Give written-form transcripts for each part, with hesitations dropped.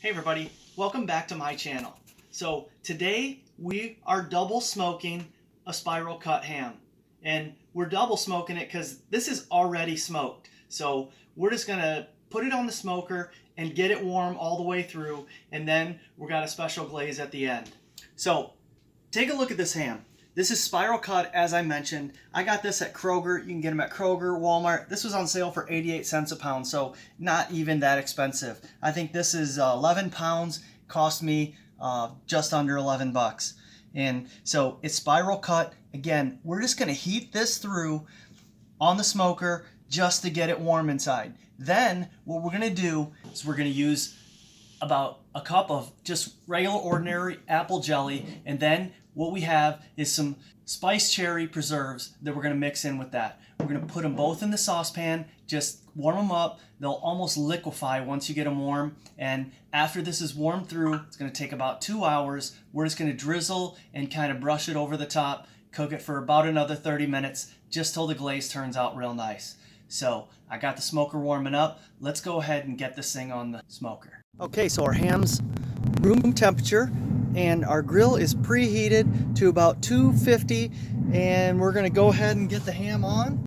Hey everybody, welcome back to my channel. So today we are double smoking a spiral cut ham. And we're double smoking it because this is already smoked. So we're just gonna put it on the smoker and get it warm all the way through, and then we got a special glaze at the end. So take a look at this ham. This is spiral cut, as I mentioned. I got this at Kroger. You can get them at Kroger, Walmart. This was on sale for 88 cents a pound, so not even that expensive. I think this is 11 pounds, cost me just under 11 bucks. And so it's spiral cut. Again, we're just gonna heat this through on the smoker just to get it warm inside. Then what we're gonna do is we're gonna use about a cup of just regular ordinary apple jelly, and then what we have is some spiced cherry preserves that we're going to mix in with that. We're going to put them both in the saucepan, just warm them up. They'll almost liquefy once you get them warm, and after this is warmed through, it's going to take about 2 hours. We're just going to drizzle and kind of brush it over the top, cook it for about another 30 minutes just till the glaze turns out real nice. So I got the smoker warming up. Let's go ahead and get this thing on the smoker. Okay, so our ham's room temperature and our grill is preheated to about 250, and we're going to go ahead and get the ham on.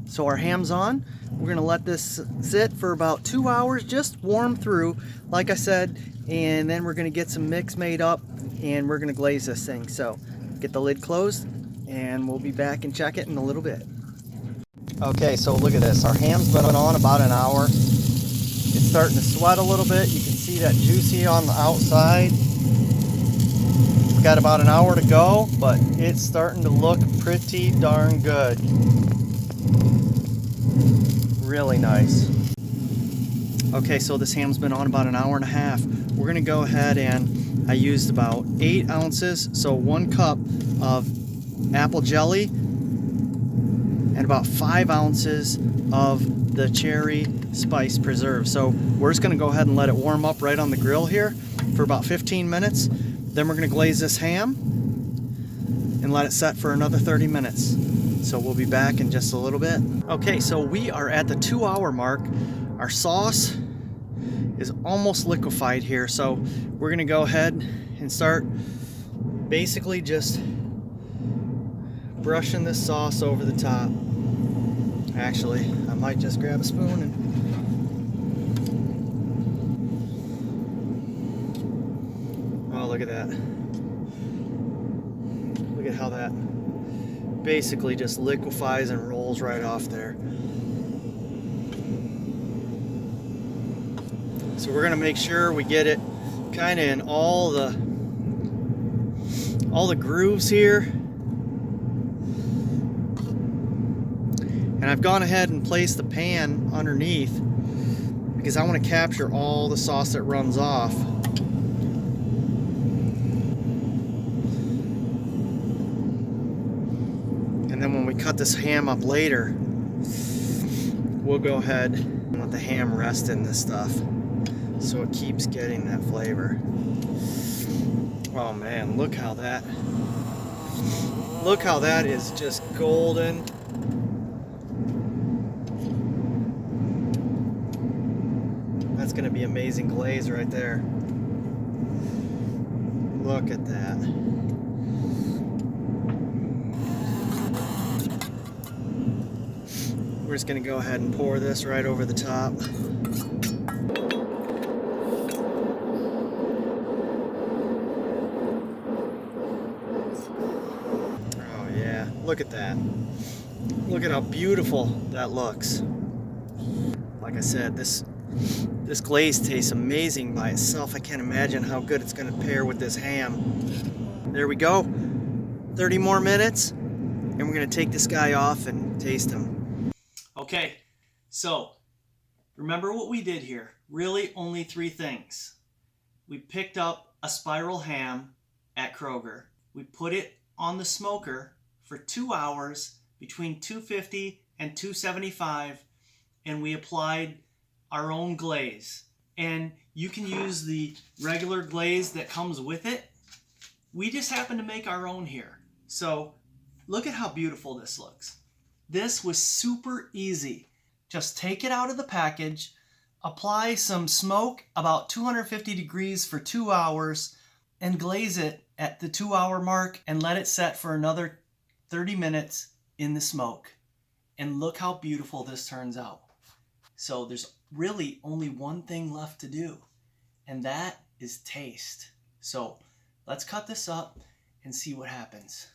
So our ham's on. We're going to let this sit for about 2 hours, just warm through, like I said, and then we're going to get some mix made up and we're going to glaze this thing. So get the lid closed and we'll be back and check it in a little bit. Okay, so look at this. Our ham's been on about an hour. It's starting to sweat a little bit. You can see that juicy on the outside. We've got about an hour to go, but it's starting to look pretty darn good. Really nice. Okay, so this ham's been on about an hour and a half. We're gonna go ahead and I used about 8 ounces, so 1 cup of apple jelly and about 5 ounces of the cherry spice preserve. So we're just going to go ahead and let it warm up right on the grill here for about 15 minutes. Then we're going to glaze this ham and let it set for another 30 minutes. So we'll be back in just a little bit. Okay, so we are at the 2-hour mark. Our sauce is almost liquefied here, so we're going to go ahead and start basically just brushing this sauce over the top. Actually, I might just grab a spoon and oh, look at that. Look at how that basically just liquefies and rolls right off there. So we're gonna make sure we get it kind of in all the grooves here. And I've gone ahead and placed the pan underneath because I want to capture all the sauce that runs off. And then when we cut this ham up later, we'll go ahead and let the ham rest in this stuff so it keeps getting that flavor. Oh man, look how that is just golden. That's going to be amazing glaze right there. Look at that. We're just going to go ahead and pour this right over the top. Oh yeah, look at that. Look at how beautiful that looks. Like I said, this glaze tastes amazing by itself. I can't imagine how good it's going to pair with this ham. There we go. 30 more minutes, and we're going to take this guy off and taste him. Okay, so remember what we did here. Really only 3 things. We picked up a spiral ham at Kroger. We put it on the smoker for 2 hours between 250 and 275, and we applied our own glaze. And you can use the regular glaze that comes with it. We just happen to make our own here. So look at how beautiful this looks. This was super easy just take it out of the package, apply some smoke about 250 degrees for 2 hours, and glaze it at the 2-hour mark and let it set for another 30 minutes in the smoke. And look how beautiful this turns out. So there's really only one thing left to do, and that is taste. So let's cut this up and see what happens.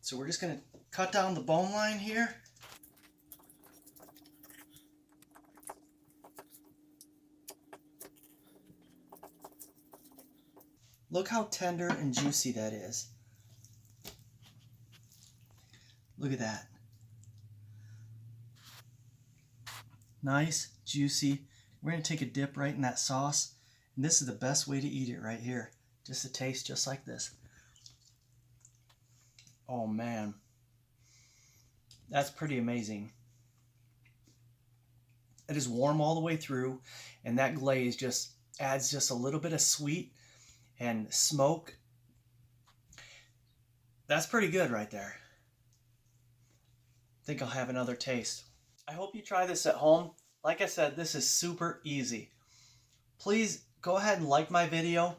So we're just going to cut down the bone line here. Look how tender and juicy that is. Look at that. Nice, juicy. We're going to take a dip right in that sauce. And this is the best way to eat it right here. Just to taste just like this. Oh man. That's pretty amazing. It is warm all the way through, and that glaze just adds just a little bit of sweet and smoke. That's pretty good right there. I think I'll have another taste. I hope you try this at home. Like I said, this is super easy. Please go ahead and like my video.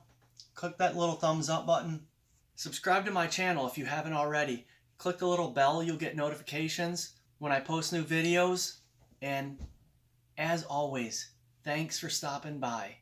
Click that little thumbs up button. Subscribe to my channel if you haven't already. Click the little bell, you'll get notifications when I post new videos. And as always, thanks for stopping by.